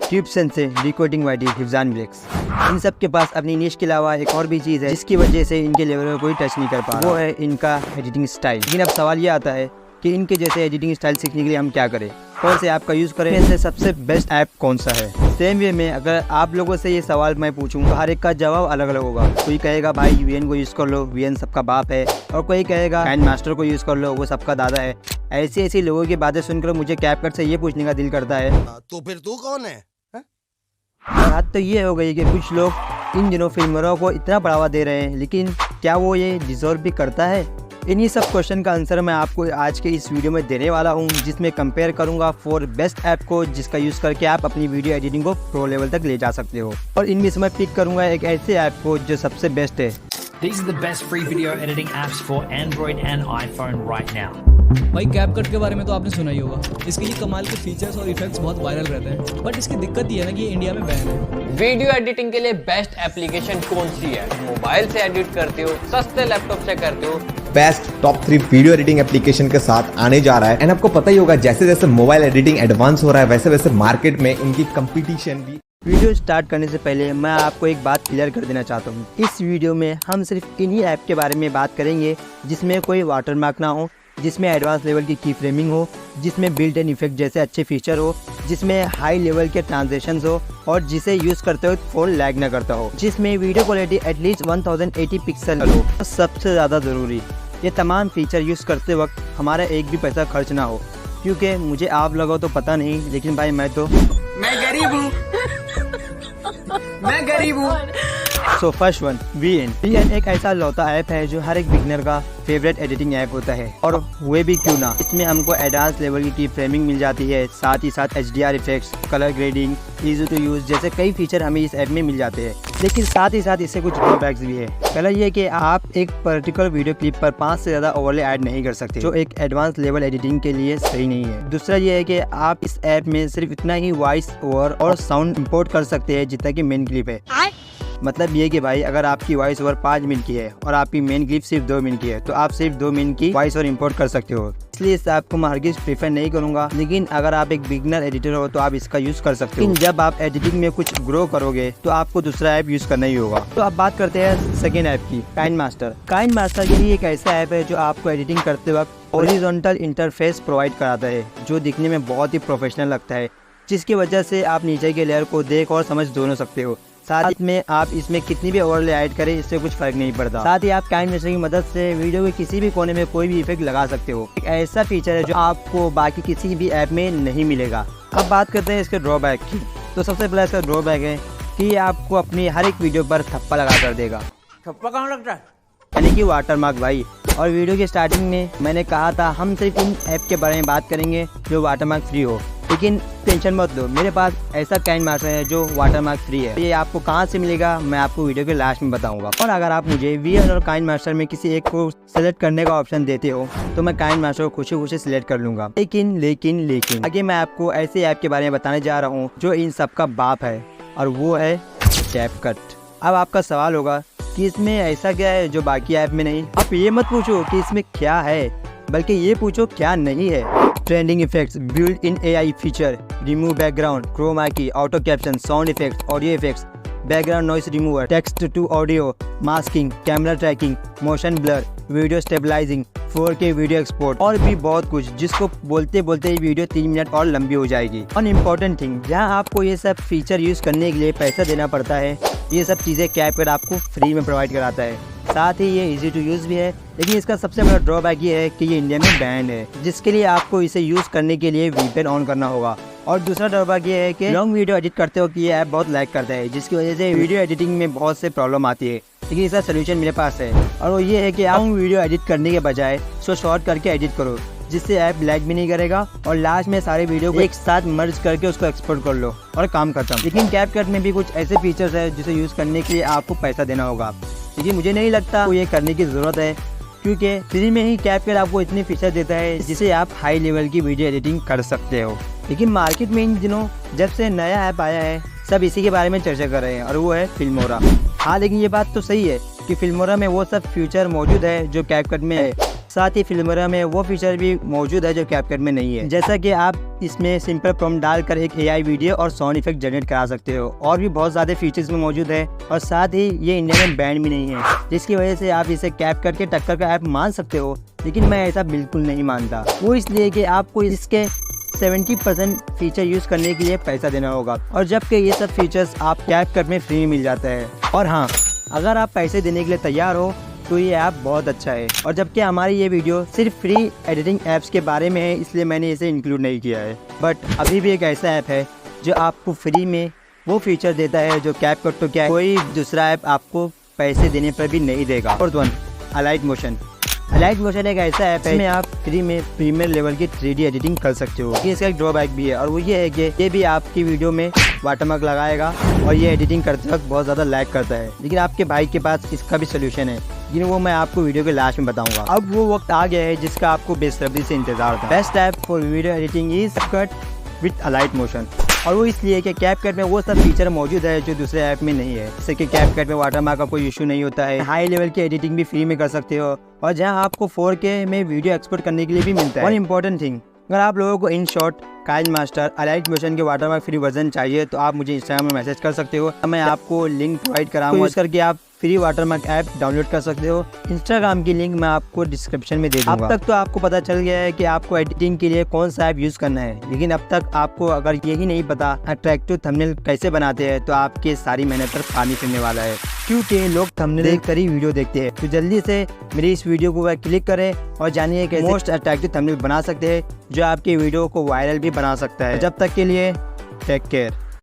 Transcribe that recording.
ट्यूबसन से recording वाइडी हिफजान breaks. इन सब के पास अपनी निश के अलावा एक और भी चीज़ है जिसकी वजह से इनके लेवल को कोई टच नहीं कर पा रहा, वो है इनका एडिटिंग स्टाइल। लेकिन अब सवाल ये आता है कि इनके जैसे एडिटिंग स्टाइल सीखने के लिए हम क्या करें, कौन से ऐप का यूज़ करें, इनसे सबसे बेस्ट ऐप कौन सा है। सेम वे में अगर आप लोगों से ये सवाल मैं पूछूं तो हर एक का जवाब अलग अलग होगा। कोई कहेगा भाई वीएन को यूज़ कर लो, वीएन सबका बाप है, और कोई कहेगा काइनमास्टर को यूज़ कर लो, वो सबका दादा है। ऐसी लोगों की बातें सुनकर मुझे कैपकट से ये पूछने का दिल करता है, तो फिर तू कौन है? बात तो ये हो गई कि कुछ लोग इन दिनों फिल्मरों को इतना बढ़ावा दे रहे हैं, लेकिन क्या वो ये डिजर्व भी करता है? इन्हीं सब क्वेश्चन का आंसर मैं आपको आज के इस वीडियो में देने वाला हूं, जिसमें कंपेयर करूंगा 4 बेस्ट ऐप को जिसका यूज़ करके आप अपनी वीडियो एडिटिंग को प्रो लेवल तक ले जा सकते हो। और इनमें से मैं पिक करूंगा एक ऐसे ऐप को जो सबसे बेस्ट है। These are the best free video editing apps for Android and iPhone right now. भाई कैपकट के बारे में तो आपने सुना ही होगा। इसके ये कमाल के फीचर्स और इफेक्ट्स बहुत वायरल रहते हैं, बट इसकी दिक्कत ये है ना कि ये इंडिया में बैन है। वीडियो एडिटिंग के लिए बेस्ट एप्लीकेशन कौन सी है? मोबाइल से एडिट करते हो, सस्ते लैपटॉप से करते हो? Best top 3 video editing application के साथ आने जा रहा है। एंड आपको पता ही होगा जैसे जैसे मोबाइल एडिटिंग एडवांस हो रहा है वैसे वैसे मार्केट में इनकी कंपटीशन भी। वीडियो स्टार्ट करने से पहले मैं आपको एक बात क्लियर कर देना चाहता हूँ। इस वीडियो में हम सिर्फ इन्हीं ऐप के बारे में बात करेंगे जिसमें कोई वाटरमार्क ना हो, जिसमें एडवांस लेवल की की फ्रेमिंग हो, जिसमें बिल्ट इन इफेक्ट जैसे अच्छे फीचर हो, जिसमें हाई लेवल के ट्रांजेक्शन्स हो और जिसे यूज़ करते हुए फ़ोन लैग ना करता हो, जिसमें वीडियो क्वालिटी एटलीस्ट 1080 पिक्सल हो। सबसे ज़्यादा ज़रूरी, ये तमाम फीचर यूज़ करते वक्त हमारा एक भी पैसा खर्च ना हो, क्योंकि मुझे आप लोगों तो पता नहीं, लेकिन भाई मैं गरीब हूँ। सो फर्स्ट वन, वीएन एक ऐसा लौता ऐप है जो हर एक बिगनर का फेवरेट एडिटिंग ऐप होता है, और वे भी क्यों ना। इसमें हमको एडवांस लेवल की फ्रेमिंग मिल जाती है, साथ ही साथ HDR effects, colour grading, easy to use जैसे कई फीचर हमें इस ऐप में मिल जाते हैं। लेकिन साथ ही साथ इससे कुछ ड्रॉबैक्स भी है। पहला ये कि आप एक पर्टिकुलर वीडियो क्लिप पर 5 से ज़्यादा ओवरले ऐड नहीं कर सकते, जो एक एडवांस लेवल एडिटिंग के लिए सही नहीं है। दूसरा ये है कि आप इस ऐप में सिर्फ इतना ही वॉइस ओवर और साउंड इंपोर्ट कर सकते हैं जितना कि मेन क्लिप है। मतलब ये कि भाई अगर आपकी वॉइस ओवर 5 मिनट की है और आपकी मेन क्लिप सिर्फ 2 मिनट की है तो आप सिर्फ 2 मिनट की वॉइस ओवर इंपोर्ट कर सकते हो। इसलिए इस ऐप को मैं हरगिज़ प्रीफर नहीं करूँगा, लेकिन अगर आप एक बिगनर एडिटर हो तो आप इसका यूज़ कर सकते हो। लेकिन जब आप एडिटिंग में कुछ ग्रो करोगे तो आपको दूसरा ऐप यूज़ करना ही होगा। तो अब बात करते हैं सेकेंड ऐप की, काइनमास्टर। काइनमास्टर यही एक ऐसा ऐप है जो आपको एडिटिंग करते वक्त हॉरिजॉन्टल इंटरफेस प्रोवाइड कराता है, जो दिखने में बहुत ही प्रोफेशनल लगता है, जिसकी वजह से आप नीचे के लेयर को देख और समझ दोनों सकते हो। साथ में आप इसमें कितनी भी ओवरले ऐड करें इससे कुछ फर्क नहीं पड़ता। साथ ही आप काइनमास्टर की मदद से वीडियो के किसी भी कोने में कोई भी इफेक्ट लगा सकते हो। एक ऐसा फीचर है जो आपको बाकी किसी भी ऐप में नहीं मिलेगा। अब बात करते हैं इसके ड्रॉबैक की। तो सबसे पहला इसका ड्रॉबैक है कि ये आपको अपनी हर एक वीडियो पर थप्पा लगा कर देगा। थप्पा कहाँ लगता है? यानी कि वाटरमार्क भाई। और वीडियो के स्टार्टिंग में मैंने कहा था हम सिर्फ इन ऐप के बारे में बात करेंगे जो वाटरमार्क फ्री हो, लेकिन टेंशन मत लो, मेरे पास ऐसा काइनमास्टर है जो वाटरमार्क फ्री है। ये आपको कहाँ से मिलेगा मैं आपको वीडियो के लास्ट में बताऊंगा। और अगर आप मुझे वीएन और काइनमास्टर में किसी एक को सिलेक्ट करने का ऑप्शन देते हो तो मैं काइनमास्टर को खुशी खुशी सिलेक्ट कर लूंगा। लेकिन आगे मैं आपको ऐसे ऐप के बारे में बताने जा रहा हूँ जो इन सब का बाप है, और वो है कैपकट। अब आपका सवाल होगा कि इसमें ऐसा क्या है जो बाकी ऐप में नहीं। आप ये मत पूछो कि इसमें क्या है, बल्कि ये पूछो क्या नहीं है। Trending effects, built in AI feature, remove background, chroma key, auto caption, sound effects, audio effects, background noise remover, text to audio, masking, camera tracking, motion blur, video stabilising, 4K video export और भी बहुत कुछ, जिसको बोलते बोलते ही video 3 minute और लंबी हो जाएगी। और इम्पोर्टेंट थिंग, जहाँ आपको ये सब फीचर यूज़ करने के लिए पैसा देना पड़ता है, ये सब चीज़ें कैपकट आपको फ्री में प्रोवाइड कराता है। साथ ही ये इजी टू यूज़ भी है, लेकिन इसका सबसे बड़ा ड्रॉबैक ये है कि ये इंडिया में बैन है, जिसके लिए आपको इसे यूज़ करने के लिए VPN ऑन करना होगा। और दूसरा ड्रॉबैक ये है कि लॉन्ग वीडियो एडिट करते वक्त ये ऐप बहुत लैग करता है, जिसकी वजह से वीडियो एडिटिंग में बहुत से प्रॉब्लम आती है। लेकिन इसका सोल्यूशन मेरे पास है, और वो ये है कि आप वीडियो एडिट करने के बजाय उसको शॉर्ट करके एडिट करो, जिससे ऐप लैग भी नहीं करेगा, और लास्ट में सारे वीडियो को एक साथ मर्ज करके उसको एक्सपोर्ट कर लो और काम खत्म। लेकिन कैपकट में भी कुछ ऐसे फीचर्स है जिसे यूज़ करने के लिए आपको पैसा देना होगा, लेकिन मुझे नहीं लगता वो ये करने की ज़रूरत है, क्योंकि फ्री में ही कैपकट आपको इतनी फीचर देता है जिससे आप हाई लेवल की वीडियो एडिटिंग कर सकते हो। लेकिन मार्केट में इन दिनों जब से नया ऐप आया है सब इसी के बारे में चर्चा कर रहे हैं, और वो है फिल्मोरा। हाँ, लेकिन ये बात तो सही है कि फिल्मोरा में वो सब फीचर मौजूद है जो कैपकट में है, साथ ही फिल्मोरा में वो फीचर भी मौजूद है जो कैपकट में नहीं है, जैसा कि आप इसमें सिंपल प्रॉम्प्ट डालकर एक AI वीडियो और साउंड इफेक्ट जनरेट करा सकते हो। और भी बहुत ज़्यादा फीचर्स में मौजूद है और साथ ही ये इंडिया में बैन भी नहीं है, जिसकी वजह से आप इसे कैपकट के टक्कर का ऐप मान सकते हो। लेकिन मैं ऐसा बिल्कुल नहीं मानता, वो इसलिए कि आपको इसके 70% फीचर यूज़ करने के लिए पैसा देना होगा, और जबकि ये सब फीचर्स आप कैपकट में फ्री में मिल जाता है। और हाँ, अगर आप पैसे देने के लिए तैयार हो तो ये ऐप बहुत अच्छा है। और जबकि हमारी ये वीडियो सिर्फ फ्री एडिटिंग ऐप्स के बारे में है, इसलिए मैंने इसे इंक्लूड नहीं किया है। बट अभी भी एक ऐसा ऐप है जो आपको फ्री में वो फीचर देता है जो कैपकट तो क्या है, कोई दूसरा ऐप आपको पैसे देने पर भी नहीं देगा। और one, Alight Motion. Alight Motion एक ऐसा ऐप है जिसमें आप फ्री में प्रीमियर लेवल की 3D एडिटिंग कर सकते हो। इसका एक ड्रॉबैक भी है, और वो ये है कि ये भी आपकी वीडियो में वाटरमार्क लगाएगा और ये एडिटिंग करते वक्त बहुत ज़्यादा लैग करता है। लेकिन आपके भाई के पास इसका भी सोल्यूशन है, लेकिन वो मैं आपको वीडियो के लास्ट में बताऊंगा। अब वो वक्त आ गया है जिसका आपको बेसब्री से इंतजार था। Best app for video editing is CapCut with Alight Motion, और वो इसलिए कि कैपकट में वो सब फीचर मौजूद है जो दूसरे ऐप में नहीं है। जैसे कि कैपकट में वाटरमार्क का कोई इशू नहीं होता है, हाई लेवल की एडिटिंग भी फ्री में कर सकते हो, और जहां आपको 4K में वीडियो एक्सपोर्ट करने के लिए भी मिलता है। और इम्पोर्टेंट थिंग, अगर आप लोगों को InShot KineMaster Alight Motion के वाटरमार्क फ्री वर्जन चाहिए तो आप मुझे इंस्टाग्राम में मैसेज कर सकते हो, मैं आपको लिंक प्रोवाइड कराऊंगा, यूज़ करके आप फ्री वाटरमार्क ऐप डाउनलोड कर सकते हो। इंस्टाग्राम की लिंक मैं आपको डिस्क्रिप्शन में दे दूंगा। अब तक तो आपको पता चल गया है कि आपको एडिटिंग के लिए कौन सा ऐप यूज़ करना है, लेकिन अब तक आपको अगर यही नहीं पता अट्रैक्टिव थंबनेल कैसे बनाते हैं तो आपकी सारी मेहनत पर पानी फिरने वाला है, क्योंकि लोग थंबनेल देखकर ही वीडियो देखते हैं। तो जल्दी से मेरी इस वीडियो को क्लिक करें और जानिए कैसे मोस्ट अट्रैक्टिव थंबनेल बना सकते हैं जो आपकी वीडियो को वायरल भी बना सकता है। जब तक के लिए टेक केयर।